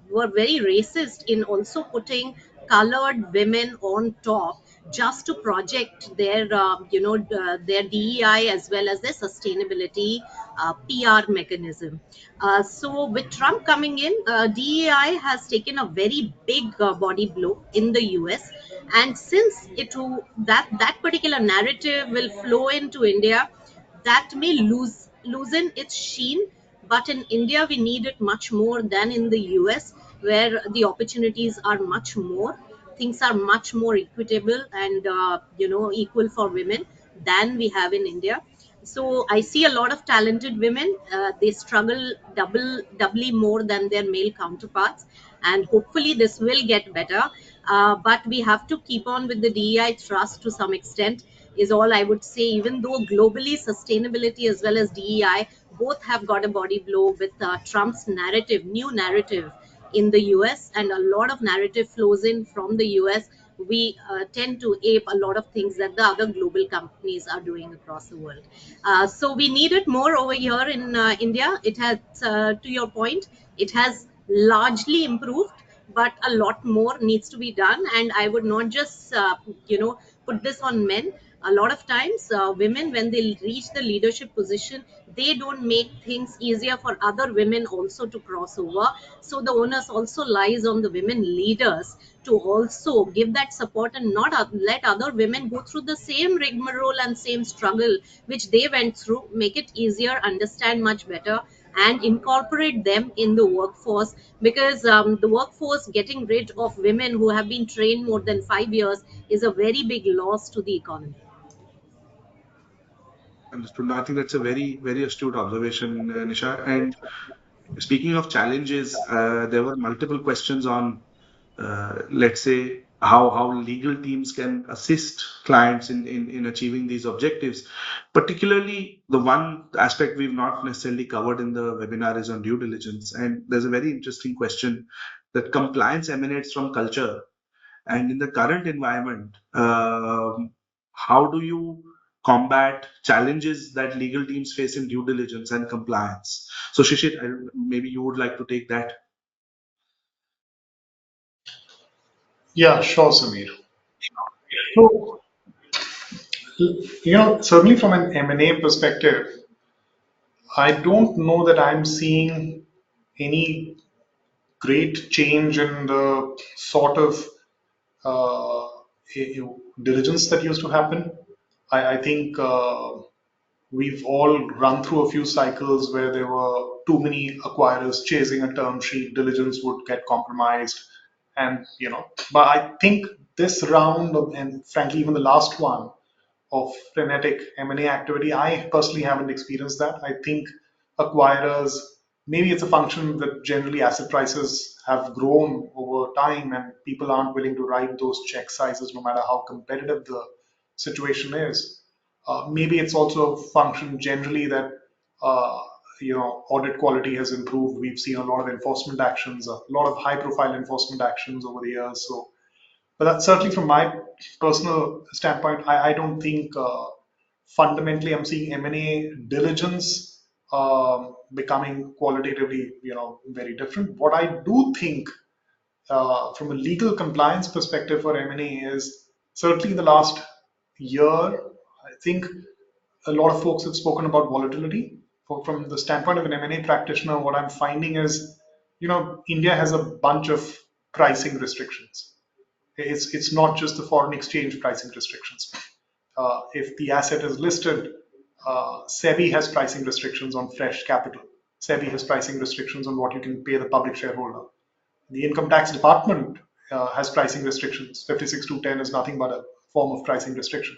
were very racist in also putting colored women on top, just to project their their DEI as well as their sustainability PR mechanism. So with Trump coming in, DEI has taken a very big body blow in the US, and since that particular narrative will flow into India, that may loosen its sheen. But in India, we need it much more than in the US, where the opportunities are much more. Things are much more equitable and equal for women than we have in India. So I see a lot of talented women. They struggle doubly more than their male counterparts, and hopefully this will get better. But we have to keep on with the DEI thrust to some extent, is all I would say. Even though globally, sustainability as well as DEI both have got a body blow with Trump's narrative, new narrative in the US, and a lot of narrative flows in from the US. We tend to ape a lot of things that the other global companies are doing across the world. So we need it more over here in India. It has, to your point, it has largely improved, but a lot more needs to be done. And I would not just put this on men. A lot of times, women, when they reach the leadership position, they don't make things easier for other women also to cross over. So the onus also lies on the women leaders to also give that support, and not let other women go through the same rigmarole and same struggle which they went through. Make it easier, understand much better, and incorporate them in the workforce, because the workforce getting rid of women who have been trained more than 5 years is a very big loss to the economy. Understood. No, I think that's a very, very astute observation, Nisha. And speaking of challenges, there were multiple questions on, let's say, how legal teams can assist clients in achieving these objectives. Particularly, the one aspect we've not necessarily covered in the webinar is on due diligence. And there's a very interesting question that compliance emanates from culture. And in the current environment, how do you combat challenges that legal teams face in due diligence and compliance. So, Shishir, maybe you would like to take that. Yeah, sure, Samir. So, certainly from an M&A perspective, I don't know that I'm seeing any great change in the sort of uh, diligence that used to happen. I think we've all run through a few cycles where there were too many acquirers chasing a term sheet, diligence would get compromised, and But I think this round, and frankly even the last one, of frenetic M&A activity. I personally haven't experienced that. I think acquirers, maybe it's a function that generally asset prices have grown over time and people aren't willing to write those check sizes no matter how competitive the situation is. Maybe it's also a function generally that uh, audit quality has improved. We've seen a lot of enforcement actions, a lot of high-profile enforcement actions over the years. So but that's certainly from my personal standpoint. I don't think fundamentally I'm seeing M&A diligence becoming qualitatively, very different. What I do think from a legal compliance perspective for M&A is certainly in the last year, I think a lot of folks have spoken about volatility. From the standpoint of an M&A practitioner, what I'm finding is, India has a bunch of pricing restrictions. It's not just the foreign exchange pricing restrictions. If the asset is listed, SEBI has pricing restrictions on fresh capital. SEBI has pricing restrictions on what you can pay the public shareholder. The income tax department has pricing restrictions. 56(2)(10) is nothing but a form of pricing restriction.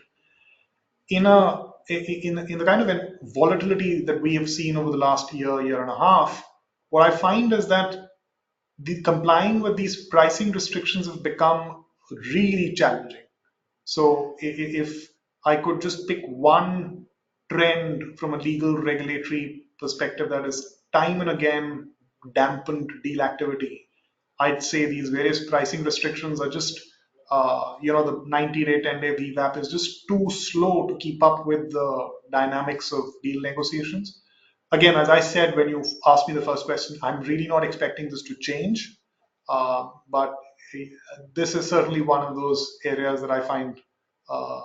In the kind of volatility that we have seen over the last year and a half, what I find is that complying with these pricing restrictions have become really challenging. So if I could just pick one trend from a legal regulatory perspective that is time and again dampened deal activity, I'd say these various pricing restrictions are just, the 90-day, 10-day VWAP is just too slow to keep up with the dynamics of deal negotiations. Again, as I said when you asked me the first question, I'm really not expecting this to change. But this is certainly one of those areas that I find uh,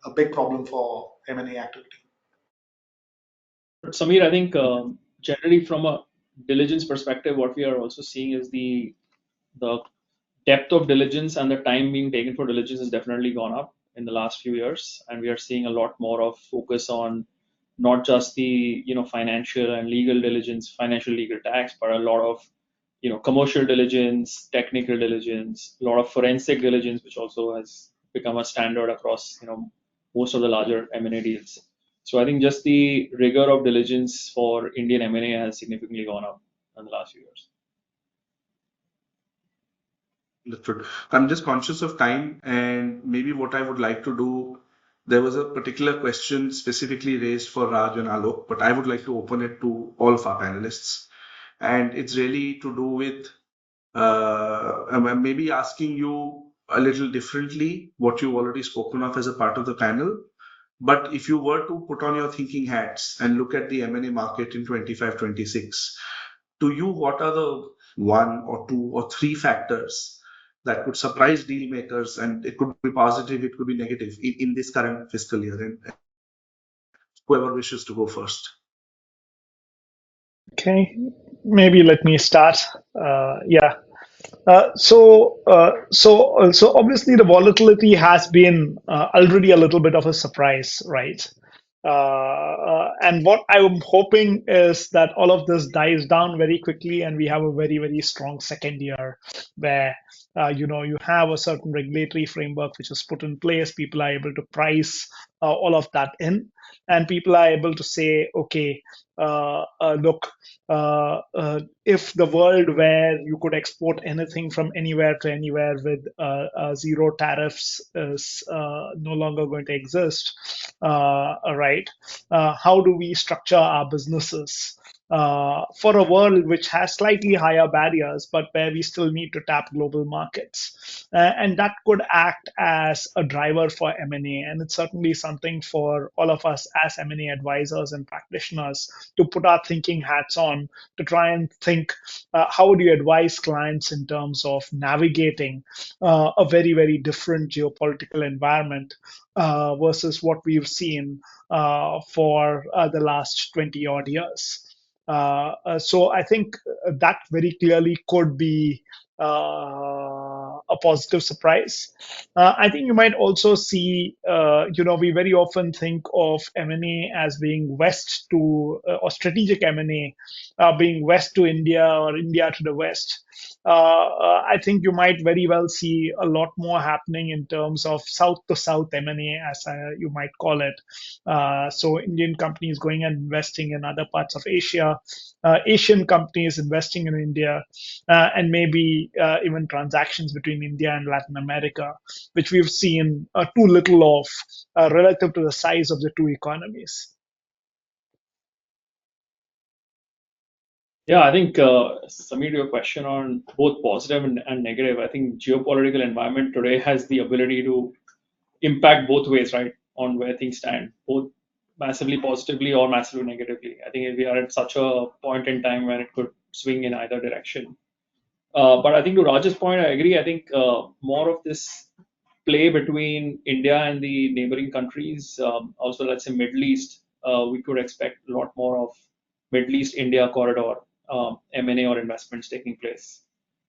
a big problem for M&A activity. But Samir, I think generally from a diligence perspective, what we are also seeing is the depth of diligence and the time being taken for diligence has definitely gone up in the last few years, and we are seeing a lot more of focus on not just the financial and legal diligence, financial legal tax, but a lot of commercial diligence, technical diligence, a lot of forensic diligence, which also has become a standard across most of the larger M&A deals. So I think just the rigor of diligence for Indian M&A has significantly gone up in the last few years. Understood. I'm just conscious of time, and maybe what I would like to do, there was a particular question specifically raised for Raj and Alok, but I would like to open it to all of our panelists. And it's really to do with maybe asking you a little differently what you've already spoken of as a part of the panel. But if you were to put on your thinking hats and look at the M&A market in 25-26, to you, what are the one or two or three factors that could surprise deal makers? And it could be positive, it could be negative in this current fiscal year. And whoever wishes to go first. Okay, maybe let me start. Yeah. So obviously the volatility has been already a little bit of a surprise, right? And what I'm hoping is that all of this dies down very quickly, and we have a very, very strong second year where you have a certain regulatory framework which is put in place. People are able to price all of that in, and people are able to say, okay, look, if the world where you could export anything from anywhere to anywhere with zero tariffs is no longer going to exist, right? How do we structure our businesses for a world which has slightly higher barriers, but where we still need to tap global markets. And that could act as a driver for M&A. And it's certainly something for all of us as M&A advisors and practitioners to put our thinking hats on to try and think how would you advise clients in terms of navigating a very, very different geopolitical environment versus what we've seen for the last 20 odd years. So I think that very clearly could be a positive surprise. I think you might also see, we very often think of M&A as being west to, or strategic M&A being west to India or India to the west. I think you might very well see a lot more happening in terms of south to south M&A, as you might call it. So Indian companies going and investing in other parts of Asia, Asian companies investing in India, and maybe even transactions between India and Latin America, which we've seen too little of relative to the size of the two economies. Yeah, I think Samir, your question on both positive and negative. I think geopolitical environment today has the ability to impact both ways, right, on where things stand, both massively positively or massively negatively. I think we are at such a point in time when it could swing in either direction. But I think to Raj's point, I agree. I think more of this play between India and the neighboring countries, also let's say Middle East, we could expect a lot more of Middle East India corridor M&A or investments taking place.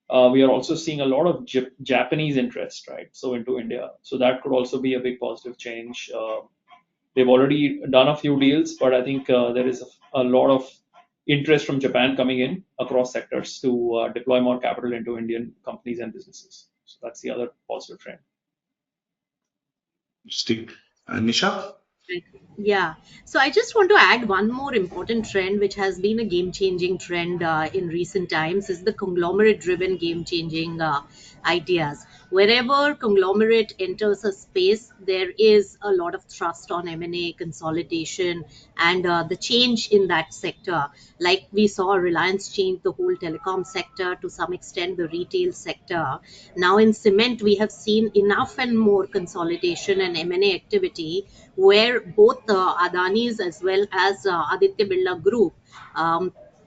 We are also seeing a lot of Japanese interest, right? So into India, so that could also be a big positive change. They've already done a few deals, but I think there is a lot of interest from Japan coming in across sectors to deploy more capital into Indian companies and businesses. So that's the other positive trend. Interesting. Nisha? Right. Yeah. So I just want to add one more important trend, which has been a game-changing trend in recent times, is the conglomerate-driven game-changing ideas. Wherever conglomerate enters a space, there is a lot of thrust on M&A consolidation and the change in that sector. Like we saw Reliance change the whole telecom sector, to some extent the retail sector. Now in cement, we have seen enough and more consolidation and M&A activity where both Adani's as well as Aditya Birla Group,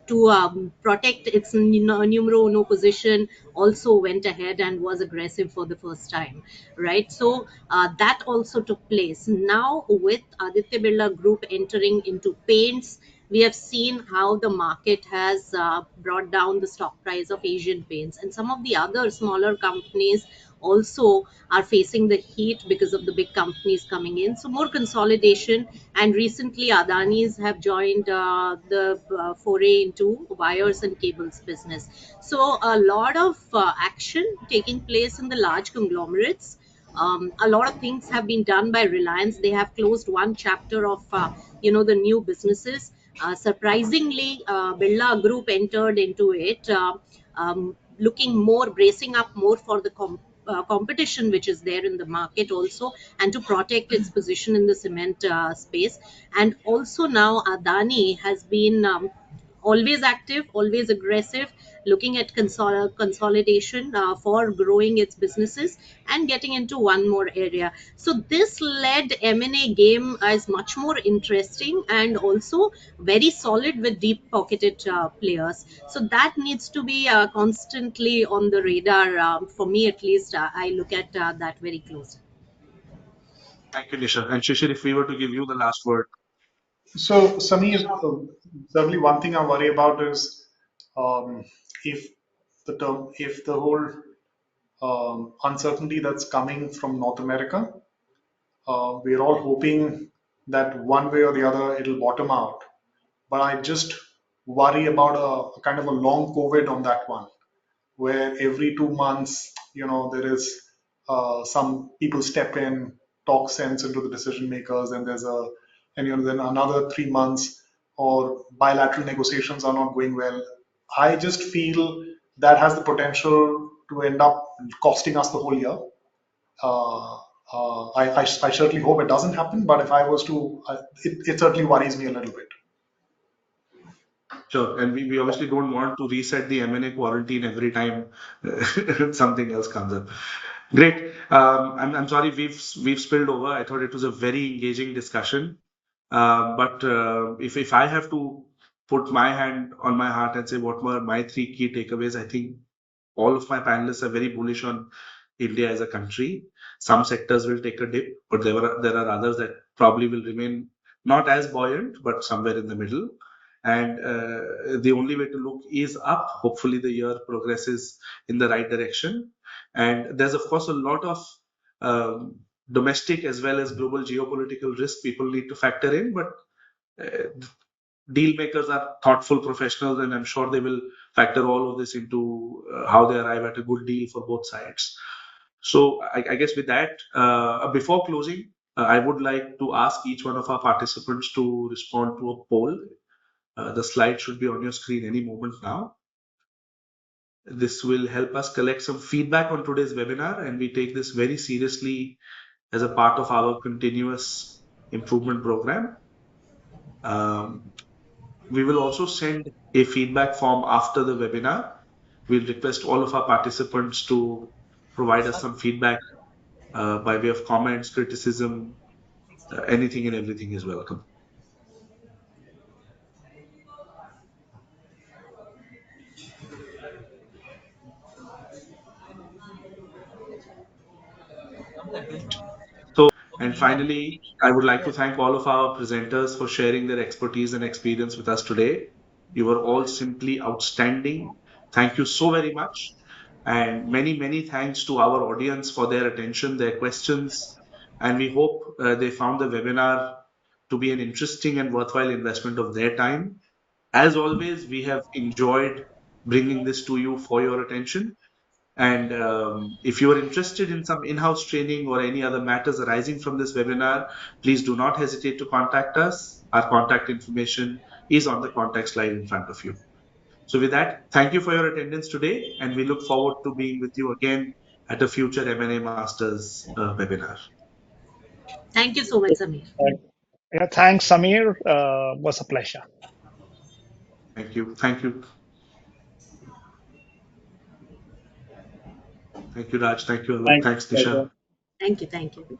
to protect its numero uno position, also went ahead and was aggressive for the first time, right? So that also took place. Now with Aditya Birla Group entering into paints, we have seen how the market has brought down the stock price of Asian Paints, and some of the other smaller companies also are facing the heat because of the big companies coming in. So more consolidation, and recently Adani's have joined the foray into wires and cables business. So a lot of action taking place in the large conglomerates. A lot of things have been done by Reliance. They have closed one chapter of the new businesses. Surprisingly, Birla Group entered into it, looking more, bracing up more for the competition which is there in the market also, and to protect its position in the cement space. And also now Adani has been always active, always aggressive, looking at consolidation for growing its businesses and getting into one more area. So this led M&A game as much more interesting and also very solid with deep pocketed players. So that needs to be constantly on the radar. For me at least, I look at that very closely. Thank you, Nisha. And Shishir, if we were to give you the last word. So, Samir, certainly one thing I worry about is um, if if the whole uncertainty that's coming from North America, we're all hoping that one way or the other it'll bottom out. But I just worry about a kind of a long COVID on that one, where every 2 months, there is some people step in, talk sense into the decision makers, and then another 3 months or bilateral negotiations are not going well. I just feel that has the potential to end up costing us the whole year. I certainly hope it doesn't happen, but if I was to, it certainly worries me a little bit. Sure. And we obviously don't want to reset the M&A quarantine every time something else comes up. Great. I'm sorry we've spilled over. I thought it was a very engaging discussion. But if I have to put my hand on my heart and say what were my three key takeaways, I think all of my panelists are very bullish on India as a country. Some sectors will take a dip, but there are others that probably will remain not as buoyant, but somewhere in the middle. And the only way to look is up. Hopefully, the year progresses in the right direction. And there's of course a lot of um, domestic as well as global geopolitical risk people need to factor in, but uh, deal makers are thoughtful professionals, and I'm sure they will factor all of this into how they arrive at a good deal for both sides. So I guess with that, before closing, I would like to ask each one of our participants to respond to a poll. The slide should be on your screen any moment now. This will help us collect some feedback on today's webinar, and we take this very seriously as a part of our continuous improvement program. Um, We will also send a feedback form after the webinar. We'll request all of our participants to provide us some feedback by way of comments, criticism, anything and everything is welcome. And finally, I would like to thank all of our presenters for sharing their expertise and experience with us today. You were all simply outstanding. Thank you so very much. And many, many thanks to our audience for their attention, their questions. And we hope they found the webinar to be an interesting and worthwhile investment of their time. As always, we have enjoyed bringing this to you for your attention. And if you are interested in some in-house training or any other matters arising from this webinar, please do not hesitate to contact us. Our contact information is on the contact slide in front of you. So with that, thank you for your attendance today, and we look forward to being with you again at a future M&A Masters webinar. Thank you so much, Samir. Yeah, thanks, Samir. Was a pleasure. Thank you. Thank you. Thank you, Raj. Thank you, Alok. Thanks. Thanks, Pleasure. Nisha. Thank you. Thank you.